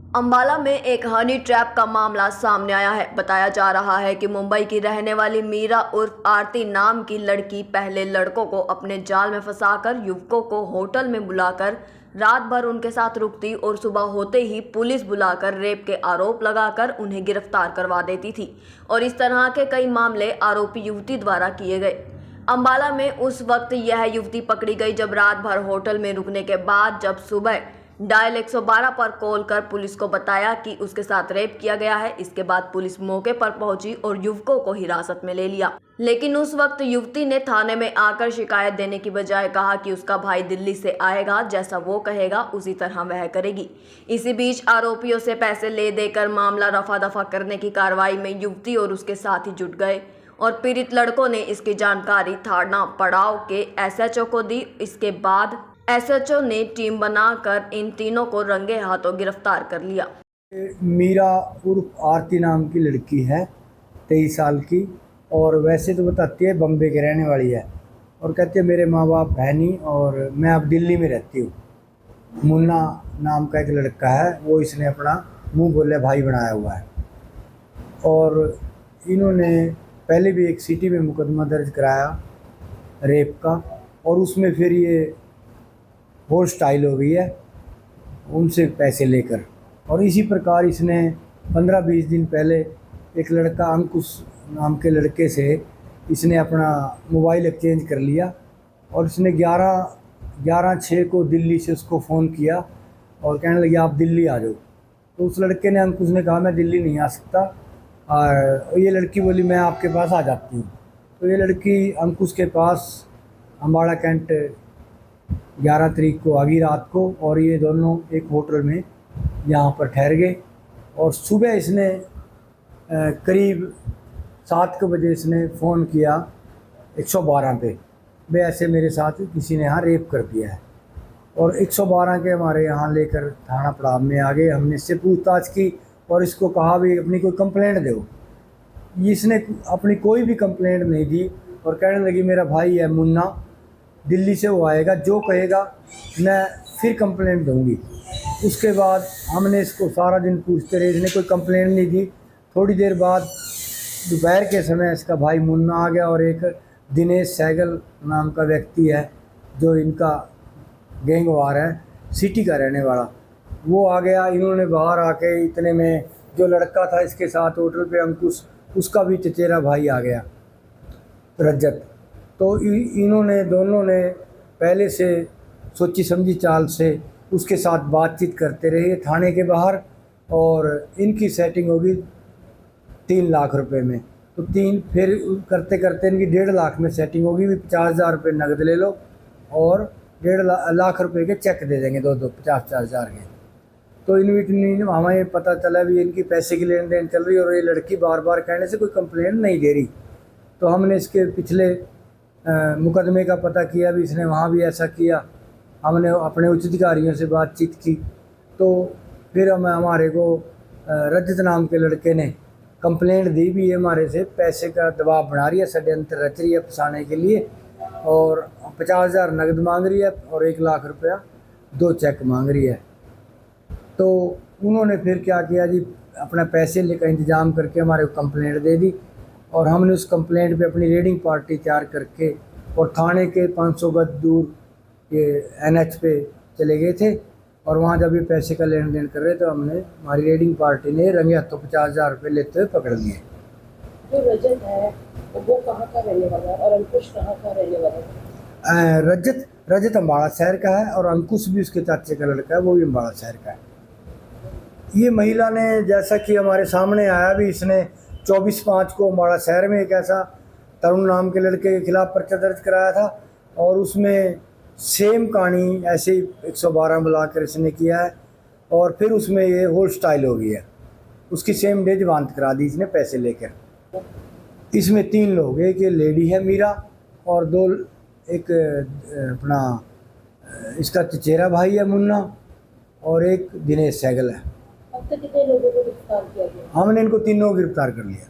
अंबाला में एक honey trap का मामला सामने आया है। बताया जा रहा है कि मुंबई की रहने वाली मीरा उर्फ आरती नाम की लड़की पहले लड़कों को अपने जाल में फंसाकर युवकों को होटल में बुलाकर रात भर उनके साथ रुकती और सुबह होते ही पुलिस बुलाकर रेप के आरोप लगाकर उन्हें गिरफ्तार करवा देती थी और इस तरह के कई मामले आरोपी युवती द्वारा किए गए। अंबाला में उस वक्त यह युवती पकड़ी गई जब रात भर होटल में रुकने के बाद जब सुबह डायल 112 पर कॉल कर पुलिस को बताया कि उसके साथ रेप किया गया है। इसके बाद पुलिस मौके पर पहुंची और युवकों को हिरासत में ले लिया, लेकिन उस वक्त युवती ने थाने में आकर शिकायत देने की बजाय कहा कि उसका भाई दिल्ली से आएगा, जैसा वो कहेगा उसी तरह वह करेगी। इसी बीच आरोपियों से पैसे ले देकर मामला रफा दफा करने की कार्रवाई में युवती और उसके साथी जुट गए और पीड़ित लड़कों ने इसकी जानकारी थाना पड़ाव के एसएचओ को दी। इसके बाद एसएचओ ने टीम बनाकर इन तीनों को रंगे हाथों गिरफ्तार कर लिया। मीरा उर्फ आरती नाम की लड़की है, 23 साल की, और वैसे तो बताती है बम्बे की रहने वाली है और कहती है मेरे माँ बाप है नहीं और मैं अब दिल्ली में रहती हूँ। मुन्ना नाम का एक लड़का है, वो इसने अपना मुंह बोले भाई बनाया हुआ है और इन्होंने पहले भी एक सिटी में मुकदमा दर्ज कराया रेप का और उसमें फिर ये होल स्टाइल हो गई है उनसे पैसे लेकर। और इसी प्रकार इसने 15-20 दिन पहले एक लड़का अंकुश नाम के लड़के से इसने अपना मोबाइल एक्सचेंज कर लिया और इसने 11/6 को दिल्ली से उसको फ़ोन किया और कहने लगे आप दिल्ली आ जाओ। तो उस लड़के ने, अंकुश ने कहा मैं दिल्ली नहीं आ सकता और ये लड़की बोली मैं आपके पास आ जाती हूँ। तो ये लड़की अंकुश के पास अम्बाड़ा कैंट 11 तारीख को आ गई रात को और ये दोनों एक होटल में यहाँ पर ठहर गए और सुबह इसने करीब 7 बजे इसने फ़ोन किया 112 पे, भाई ऐसे मेरे साथ किसी ने यहाँ रेप कर दिया है। और 112 के हमारे यहाँ लेकर थाना पड़ाव में आ गए। हमने इससे पूछताछ की और इसको कहा भी अपनी कोई कंप्लेंट दो। इसने अपनी कोई भी कंप्लेंट नहीं दी और कहने लगी मेरा भाई है मुन्ना, दिल्ली से वो आएगा, जो कहेगा मैं फिर कंप्लेंट दूंगी। उसके बाद हमने इसको सारा दिन पूछते रहे, इसने कोई कंप्लेंट नहीं दी। थोड़ी देर बाद दोपहर के समय इसका भाई मुन्ना आ गया और एक दिनेश सहगल नाम का व्यक्ति है जो इनका गैंगवार है, सिटी का रहने वाला, वो आ गया। इन्होंने बाहर आके इतने में जो लड़का था इसके साथ होटल पे अंकुश, उसका भी चचेरा भाई आ गया रजत। तो इन्होंने दोनों ने पहले से सोची समझी चाल से उसके साथ बातचीत करते रहे थाने के बाहर और इनकी सेटिंग होगी 3 लाख रुपए में। तो फिर करते करते इनकी 1.5 लाख में सेटिंग होगी, भी 50,000 रुपये नगद ले लो और 1.5 लाख रुपए के चेक दे देंगे, दो 50-50 हज़ार के। तो इनविट हमें पता चला भी इनकी पैसे की लेन देन चल रही है और ये लड़की बार बार कहने से कोई कंप्लेंट नहीं दे रही। तो हमने इसके पिछले मुकदमे का पता किया भी, इसने वहाँ भी ऐसा किया। हमने अपने उच्च अधिकारियों से बातचीत की तो फिर हमारे को रजत नाम के लड़के ने कंप्लेंट दी भी, ये हमारे से पैसे का दबाव बना रही है, षड्यंत्र रच रही है फंसाने के लिए और 50,000 नगद मांग रही है और 1 लाख रुपया 2 चेक मांग रही है। तो उन्होंने फिर क्या किया जी, अपना पैसे लेकर इंतज़ाम करके हमारे को कंप्लेंट दे दी और हमने उस कंप्लेंट पे अपनी रेडिंग पार्टी तैयार करके और थाने के 500 गज दूर ये NH पे चले गए थे और वहाँ जब ये पैसे का लेन देन कर रहे तो हमारी रेडिंग पार्टी ने रंगे हाथों 50,000 रुपये लेते हुए पकड़ लिए। जो रजत है वो कहाँ का रहने वाला है और अंकुश कहाँ का रहने वाला है? रजत अम्बाड़ा शहर का है और अंकुश भी उसके चाचे का लड़का है, वो भी अम्बाड़ा शहर का है। ये महिला ने, जैसा कि हमारे सामने आया भी, इसने 24/5 को अम्बाड़ा शहर में एक ऐसा तरुण नाम के लड़के के खिलाफ पर्चा दर्ज कराया था और उसमें सेम कहानी ऐसे 112 बुलाकर इसने किया है और फिर उसमें ये होल स्टाइल हो गई है। उसकी सेम डे जमानत करा दी इसने पैसे लेकर। इसमें 3 लोग, एक ये लेडी है मीरा और 2 एक अपना इसका चचेरा भाई है मुन्ना और एक दिनेश सहगल है। अब तक कितने लोगों को गिरफ्तार किया गया? हमने इनको तीनों गिरफ्तार कर लिया।